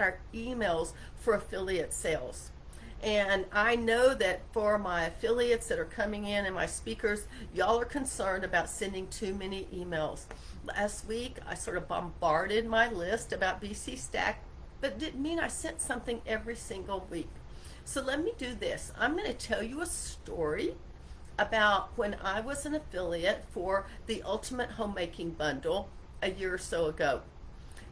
our emails for affiliate sales. And I know that for my affiliates that are coming in and my speakers, y'all are concerned about sending too many emails. Last week, I sort of bombarded my list about BC Stack, but it didn't mean I sent something every single week. So let me do this. I'm going to tell you a story about when I was an affiliate for the Ultimate Homemaking Bundle a year or so ago.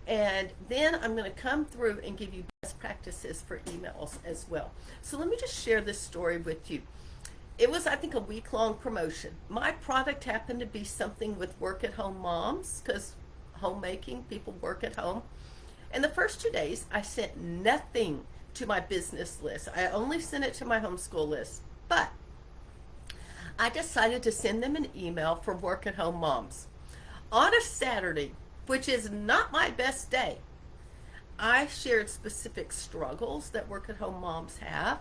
And then I'm going to come through and give you best practices for emails as well. So let me just share this story with you. It was, I think, a week-long promotion. My product happened to be something with work-at-home moms, because homemaking, people work at home. And the first 2 days, I sent nothing to my business list. I only sent it to my homeschool list. But I decided to send them an email for work-at-home moms. On a Saturday, which is not my best day, I shared specific struggles that work-at-home moms have.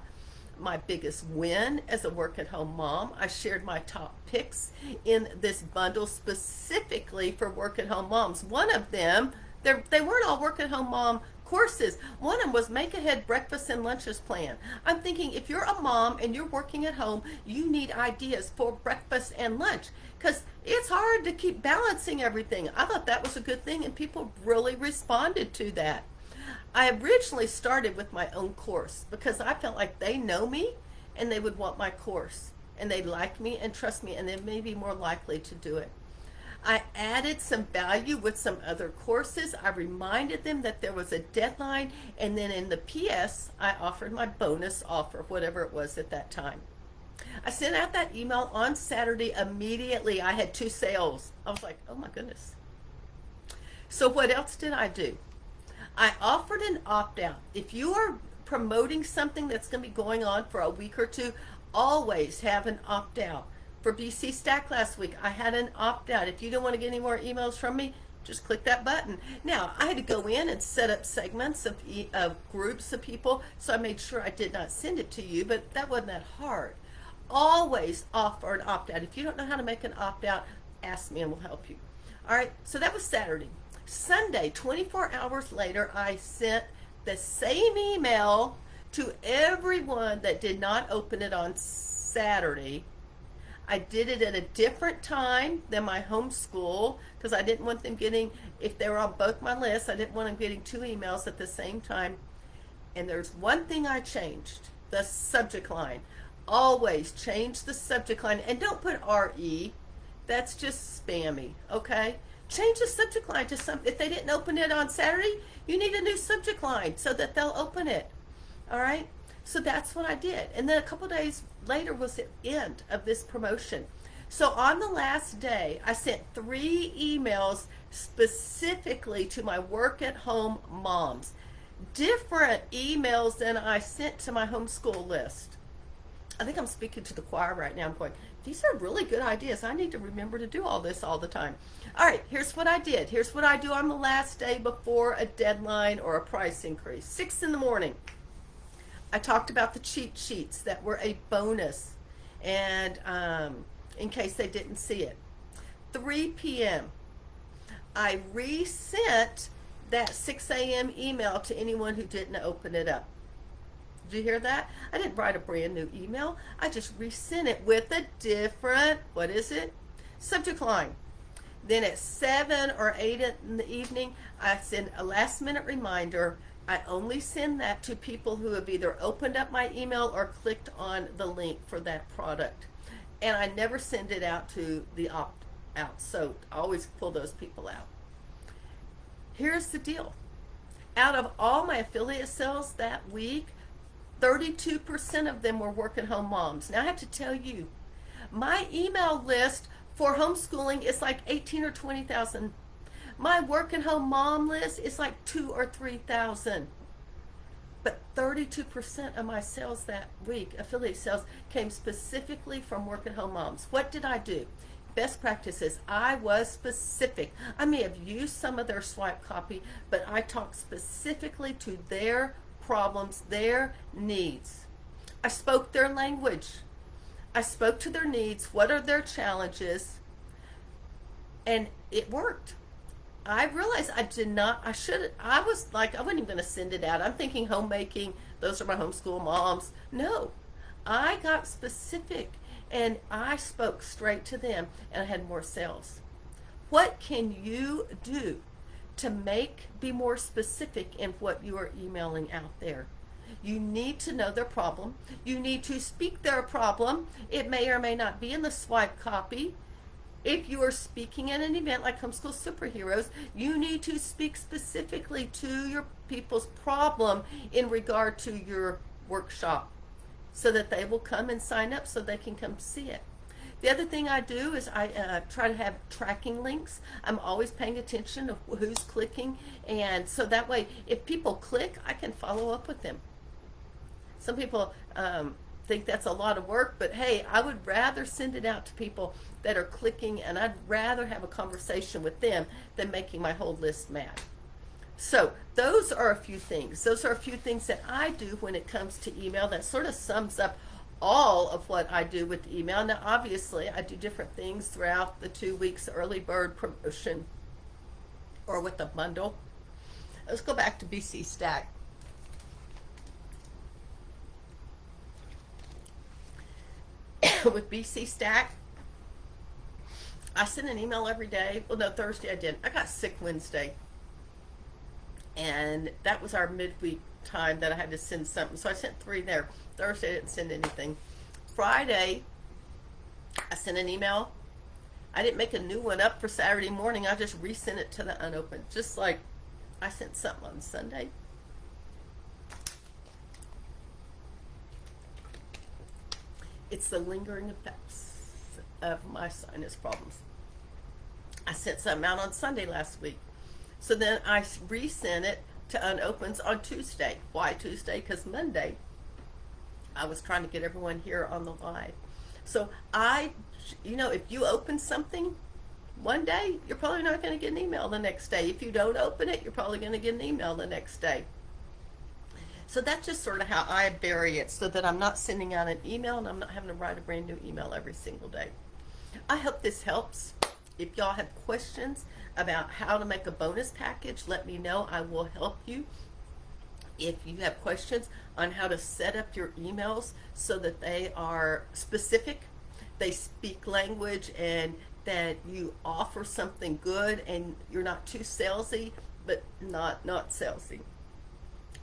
My biggest win as a work-at-home mom. I shared my top picks in this bundle specifically for work-at-home moms. One of them, they weren't all work-at-home mom courses. One of them was make ahead breakfast and lunches plan. I'm thinking if you're a mom and you're working at home, you need ideas for breakfast and lunch because it's hard to keep balancing everything. I thought that was a good thing and people really responded to that. I originally started with my own course because I felt like they know me and they would want my course and they like me and trust me and they may be more likely to do it. I added some value with some other courses. I reminded them that there was a deadline, and then in the PS, I offered my bonus offer, whatever it was at that time. I sent out that email on Saturday immediately. I had 2 sales. I was like, oh my goodness. So what else did I do? I offered an opt-out. If you are promoting something that's going to be going on for a week or two, always have an opt-out. For BC Stack last week, I had an opt-out. If you don't want to get any more emails from me, just click that button. Now, I had to go in and set up segments of groups of people, so I made sure I did not send it to you, but that wasn't that hard. Always offer an opt-out. If you don't know how to make an opt-out, ask me and we'll help you. All right, so that was Saturday. Sunday, 24 hours later, I sent the same email to everyone that did not open it on Saturday. I did it at a different time than my homeschool because I didn't want them getting, if they were on both my lists, I didn't want them getting 2 emails at the same time. And there's one thing I changed, the subject line. Always change the subject line and don't put RE. That's just spammy, okay? Change the subject line to something. If they didn't open it on Saturday, you need a new subject line so that they'll open it, all right? So that's what I did. And then a couple days later was the end of this promotion. So on the last day, I sent 3 emails specifically to my work at home moms. Different emails than I sent to my homeschool list. I think I'm speaking to the choir right now. I'm going, these are really good ideas. I need to remember to do all this all the time. All right, here's what I did. Here's what I do on the last day before a deadline or a price increase. 6 in the morning. I talked about the cheat sheets that were a bonus, and in case they didn't see it. 3 p.m. I resent that 6 a.m. email to anyone who didn't open it up. Did you hear that? I didn't write a brand new email. I just resent it with a different, what is it? Subject line. Then at 7 or 8 in the evening, I send a last minute reminder. I only send that to people who have either opened up my email or clicked on the link for that product. And I never send it out to the opt-out. So I always pull those people out. Here's the deal. Out of all my affiliate sales that week, 32% of them were work-at-home moms. Now I have to tell you, my email list for homeschooling is like 18 or 20,000. My work-at-home mom list is like 2 or 3,000. But 32% of my sales that week, affiliate sales, came specifically from work-at-home moms. What did I do? Best practices. I was specific. I may have used some of their swipe copy, but I talked specifically to their problems, their needs. I spoke their language. I spoke to their needs. What are their challenges? And it worked. I realized I did not, I was like, I wasn't even going to send it out. I'm thinking homemaking, those are my homeschool moms. No, I got specific and I spoke straight to them and I had more sales. What can you do to be more specific in what you are emailing out there? You need to know their problem. You need to speak their problem. It may or may not be in the swipe copy. If you are speaking at an event like Homeschool Superheroes, you need to speak specifically to your people's problem in regard to your workshop so that they will come and sign up so they can come see it. The other thing I do is I try to have tracking links. I'm always paying attention to who's clicking, and so that way if people click, I can follow up with them. Some people think that's a lot of work, but hey, I would rather send it out to people that are clicking, and I'd rather have a conversation with them than making my whole list mad. So those are a few things. Those are a few things that I do when it comes to email. That sort of sums up all of what I do with email. Now, obviously, I do different things throughout the 2 weeks early bird promotion or with the bundle. Let's go back to BC Stack. With BC Stack, I send an email every day. Well, no, Thursday I didn't. I got sick Wednesday. And that was our midweek time that I had to send something. So I sent 3 there. Thursday I didn't send anything. Friday, I sent an email. I didn't make a new one up for Saturday morning. I just resent it to the unopened. Just like I sent something on Sunday. It's the lingering effects of my sinus problems. I sent something out on Sunday last week. So then I resent it to unopens on Tuesday. Why Tuesday? Because Monday I was trying to get everyone here on the live. So if you open something one day, you're probably not going to get an email the next day. If you don't open it, you're probably going to get an email the next day. So that's just sort of how I vary it so that I'm not sending out an email and I'm not having to write a brand new email every single day. I hope this helps. If y'all have questions about how to make a bonus package, let me know. I will help you. If you have questions on how to set up your emails so that they are specific, they speak language, and that you offer something good and you're not too salesy, but not salesy,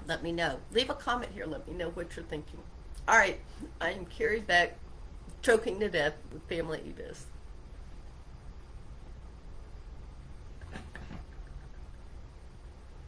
let me know. Leave a comment here. Let me know what you're thinking. All right. I am Carrie Beck, choking to death with Family eBiz.